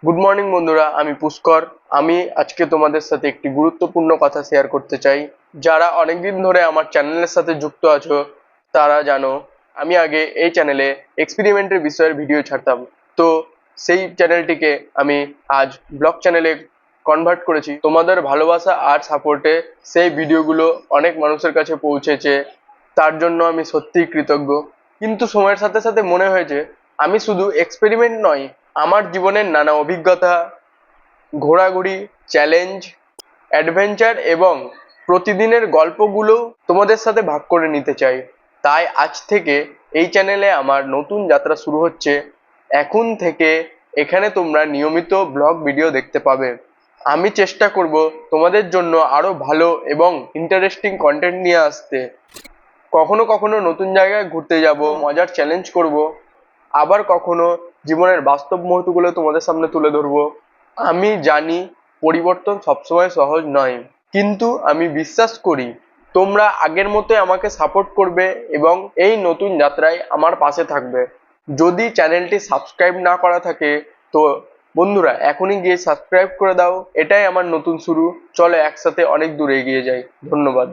Good morning বন্ধুরা, আমি পুষ্কর। আমি আজকে তোমাদের সাথে একটি গুরুত্বপূর্ণ কথা শেয়ার করতে চাই। যারা অনেকদিন ধরে আমার চ্যানেলের সাথে যুক্ত আছো তারা জানো আমি আগে এই চ্যানেলে এক্সপেরিমেন্টের বিষয়ের ভিডিও ছাড়তাম। তো সেই চ্যানেলটিকে আমি আজ ব্লগ চ্যানেলে কনভার্ট করেছি। তোমাদের ভালোবাসা আর সাপোর্টে সেই ভিডিওগুলো অনেক মানুষের কাছে পৌঁছেছে, তার জন্য আমি সত্যিই কৃতজ্ঞ। কিন্তু সময়ের সাথে সাথে মনে হয়েছে আমি শুধু এক্সপেরিমেন্ট নয়, আমার জীবনের নানা অভিজ্ঞতা, ঘোরাঘুরি, চ্যালেঞ্জ, অ্যাডভেঞ্চার এবং প্রতিদিনের গল্পগুলো তোমাদের সাথে ভাগ করে নিতে চাই। তাই আজ থেকে এই চ্যানেলে আমার নতুন যাত্রা শুরু হচ্ছে। এখন থেকে এখানে তোমরা নিয়মিত ব্লগ ভিডিও দেখতে পাবে। আমি চেষ্টা করব তোমাদের জন্য আরো ভালো এবং ইন্টারেস্টিং কন্টেন্ট নিয়ে আসতে। কখনো কখনো নতুন জায়গায় ঘুরতে যাব, মজার চ্যালেঞ্জ করব, আবার কখনো জীবনের বাস্তব মুহূর্তগুলো তোমাদের সামনে তুলে ধরবো। আমি জানি পরিবর্তন সবসময় সহজ নয়, কিন্তু আমি বিশ্বাস করি তোমরা আগের মতোই আমাকে সাপোর্ট করবে এবং এই নতুন যাত্রায় আমার পাশে থাকবে। যদি চ্যানেলটি সাবস্ক্রাইব না করা থাকে তো বন্ধুরা এখনই গিয়ে সাবস্ক্রাইব করে দাও। এটাই আমার নতুন শুরু। চলো একসাথে অনেক দূর এগিয়ে যাই। ধন্যবাদ।